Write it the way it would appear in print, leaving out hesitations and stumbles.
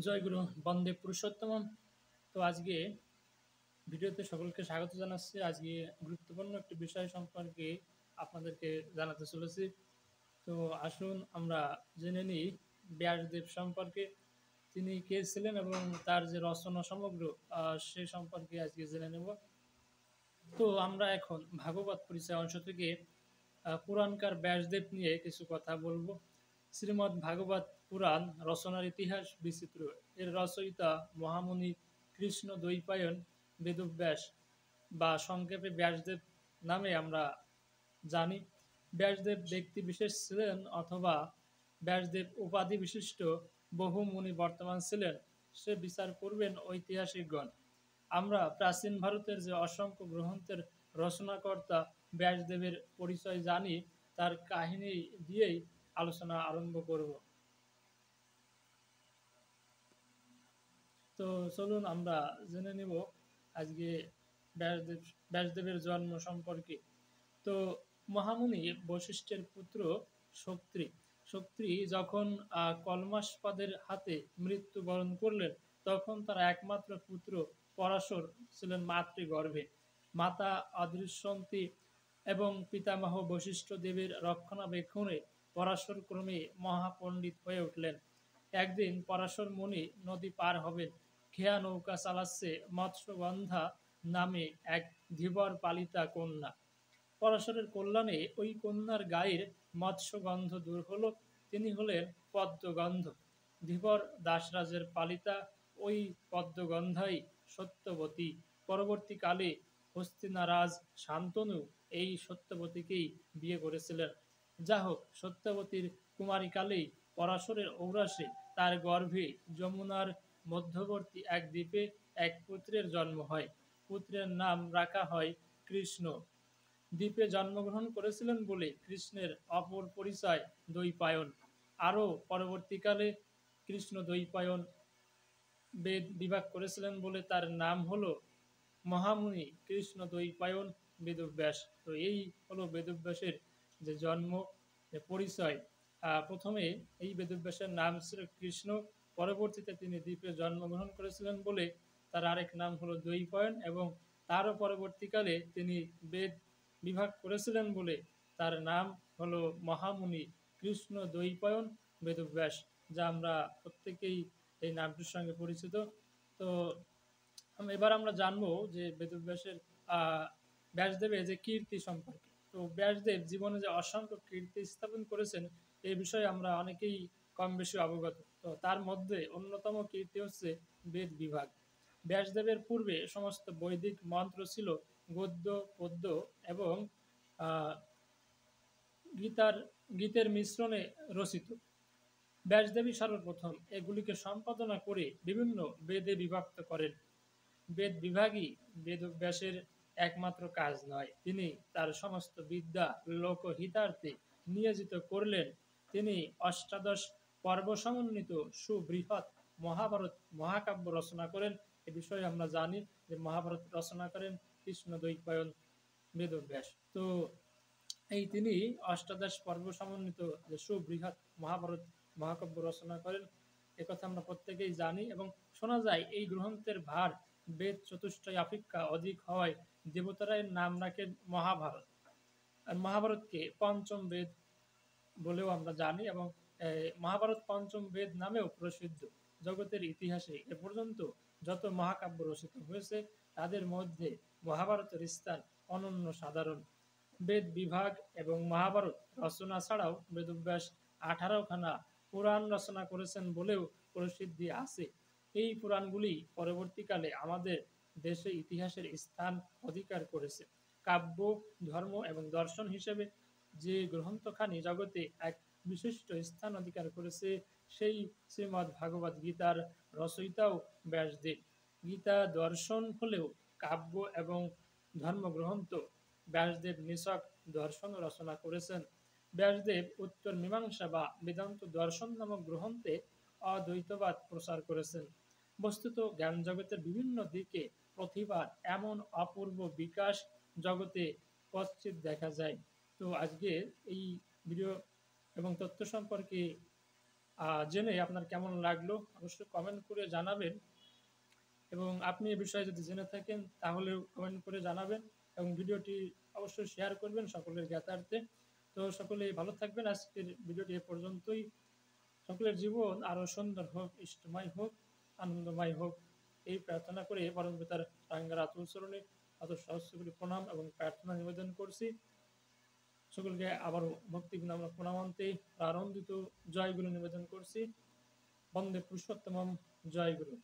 জয় গুরু বন্দে পুরুষোত্তম। তো আজকে ভিডিওতে সকলকে স্বাগত জানাচ্ছি। আজকে গুরুত্বপূর্ণ একটি বিষয় সম্পর্কে আপনাদেরকে জানাতে চলেছি। তো আসুন আমরা জেনে নিই ব্যাসদেব সম্পর্কে। তিনি কে ছিলেন এবং তার যে রচনা সমগ্র সে সম্পর্কে আজকে জেনে নেব। তো আমরা এখন ভাগবত পরিচয় অংশ থেকে পুরাণকার ব্যাসদেব নিয়ে কিছু কথা বলবো। শ্রীমদ্ ভাগবত পুরাণ রচনার ইতিহাস বিচিত্র। এর রচয়িতা মহামুনি কৃষ্ণ দ্বৈপায়ন বেদব্যাস বা সংক্ষেপে ব্যাসদেব নামে আমরা জানি। ব্যাসদেব ব্যক্তি বিশেষ ছিলেন অথবা ব্যাসদেব উপাধি বিশিষ্ট বহু মুনি বর্তমান ছিলেন, সে বিচার করবেন ঐতিহাসিকগণ। আমরা প্রাচীন ভারতের যে অসংখ্য গ্রন্থের রচনাকর্তা ব্যাসদেবের পরিচয় জানি, তার কাহিনী দিয়েই আলোচনা আরম্ভ করব। তো চলুন আমরা জেনে নেব আজকে ব্যাসদেব ব্যাসদেবের জন্ম সম্পর্কে। তো মহামুনি বশিষ্ঠের পুত্র শক্তি শক্তি যখন কলমাসপাদের হাতে মৃত্যুবরণ করলেন, তখন তার একমাত্র পুত্র পরাশর ছিলেন মাতৃগর্ভে। মাতা অদৃশ্যন্তী এবং পিতামহ বশিষ্ঠ দেবের রক্ষণাবেক্ষণে পরাশর ক্রমে মহাপণ্ডিত হয়ে উঠলেন। একদিন পরাশর মুনি নদী পার হবেন, খেয়া নৌকা চালাচ্ছে মৎস্যগন্ধা নামে এক ধীবর পালিতা কন্যা। পরাশরের কল্যাণে ওই কন্যার গায়ের মৎস্যগন্ধ দূর হল। তিনি হলেন পদ্মগন্ধ। ধীবর দাসরাজের পালিতা ওই পদ্মগন্ধাই সত্যবতী। পরবর্তীকালে হস্তিনারাজ শান্তনু এই সত্যবতীকেই বিয়ে করেছিলেন। যা হোক, সত্যবতীর কুমারীকালেই পরাশরের ঔরাসে তার গর্ভে যমুনার মধ্যবর্তী এক দ্বীপে এক পুত্রের জন্ম হয়। পুত্রের নাম রাখা হয় কৃষ্ণ। দ্বীপে জন্মগ্রহণ করেছিলেন বলে কৃষ্ণের অপর পরিচয় দ্বৈপায়ন। আরও পরবর্তীকালে কৃষ্ণ দ্বৈপায়ন বেদ বিভাগ করেছিলেন বলে তার নাম হলো মহামুনি কৃষ্ণ দ্বৈপায়ন বেদব্যাস। তো এই হলো বেদব্যাসের যে জন্ম, যে পরিচয়। প্রথমে এই বেদব্যাসের নাম ছিল কৃষ্ণ, পরবর্তীতে তিনি দ্বীপে জন্মগ্রহণ করেছিলেন বলে তার আরেক নাম হলো দ্বৈপায়ন, এবং তারও পরবর্তীকালে তিনি বেদ বিভাগ করেছিলেন বলে তার নাম হলো মহামুনি কৃষ্ণ দ্বৈপায়ন বেদব্যাস, যা আমরা প্রত্যেকেই এই নামটির সঙ্গে পরিচিত। তো এবার আমরা জানবো যে বেদব্যাসের ব্যাসদেবের যে কীর্তি সম্পর্কে। তো ব্যাসদেব জীবনে যে অসংখ্য কীর্তি স্থাপন করেছেন, এই বিষয়ে আমরা অনেকেই কম বেশি অবগত। তো তার মধ্যে অন্যতম কীর্তি হচ্ছে বেদ বিভাগ। ব্যাসদেবের পূর্বে সমস্ত বৈদিক মন্ত্র ছিল গদ্য, পদ্য এবং আহ, গীতের মিশ্রণে রচিত। ব্যাসদেবী সর্বপ্রথম এগুলিকে সম্পাদনা করে বিভিন্ন বেদে বিভক্ত করেন। বেদ বিভাগই বেদব্যাসের একমাত্র কাজ নয়, তিনি তার সমস্ত বিদ্যা লোকহিতার্থে নিয়োজিত করলেন। তিনি অষ্টাদশ পর্ব সমন্বিত সুবৃহৎ মহাভারত মহাকাব্য রচনা করেন। এ বিষয়ে আমরা জানি যে মহাভারত রচনা করেন কৃষ্ণ দ্বৈপায়ন বেদব্যাস। তো এই তিনি অষ্টাদশ পর্ব সমন্বিত যে সুবৃহৎ মহাভারত মহাকাব্য রচনা করেন, একথা আমরা প্রত্যেকেই জানি। এবং শোনা যায় এই গ্রন্থের ভার বেদ চতুষ্টয় অপেক্ষা অধিক হওয়ায় দেবতারা এর নাম রাখেন মহাভারত। আর মহাভারতকে পঞ্চম বেদ বলেও আমরা জানি, এবং মহাভারত পঞ্চম বেদ নামেও প্রসিদ্ধ। জগতের ইতিহাসে এ পর্যন্ত যত মহাকাব্য রচিত হয়েছে, তাদের মধ্যে মহাভারতের স্থান অনন্য সাধারণ। বেদ বিভাগ এবং মহাভারত রচনা ছাড়াও বেদব্যাস 18খানা পুরাণ রচনা করেছেন বলেও প্রসিদ্ধি আছে। এই পুরাণগুলি পরবর্তীকালে আমাদের দেশে ইতিহাসের স্থান অধিকার করেছে। কাব্য, ধর্ম এবং দর্শন হিসেবে যে গ্রন্থখানি জগতে এক বিশিষ্ট স্থান অধিকার করেছে, সেই শ্রীমদ্ ভাগবত গীতার রচয়িতাও ব্যাসদেব। গীতা দর্শন হলেও কাব্য এবং ধর্মগ্রন্থ। ব্যাসদেব নিছক দর্শন রচনা করেছেন। ব্যাসদেব উত্তর মীমাংসা বা বেদান্ত দর্শন নামক গ্রন্থে অদ্বৈতবাদ প্রচার করেছেন। বস্তুত জ্ঞান জগতের বিভিন্ন দিকে প্রতিভার এমন অপূর্ব বিকাশ জগতে কচ্ছিৎ দেখা যায়। তো আজকে এই ভিডিও এবং তথ্য সম্পর্কে জেনে আপনার কেমন লাগলো অবশ্যই কমেন্ট করে জানাবেন। এবং আপনি এ বিষয়ে যদি জেনে থাকেন তাহলেও কমেন্ট করে জানাবেন এবং ভিডিওটি অবশ্যই শেয়ার করবেন সকলের জ্ঞাতার্থে। তো সকলেই ভালো থাকবেন। আজকের ভিডিওটি এ পর্যন্তই। সকলের জীবন আরও সুন্দর হোক, ইষ্টময় হোক, আনন্দময় হোক, এই প্রার্থনা করে পরম পিতার রাঙ্গার আতুল চরণে অত সহস্রগুলি প্রণাম এবং প্রার্থনা নিবেদন করছি। সকলকে আবারও ভক্তিগুণ আমরা প্রণামান্তে আনন্দিত জয়গুলো নিবেদন করছি। বন্দে পুরুষোত্তমম, জয়গুরু।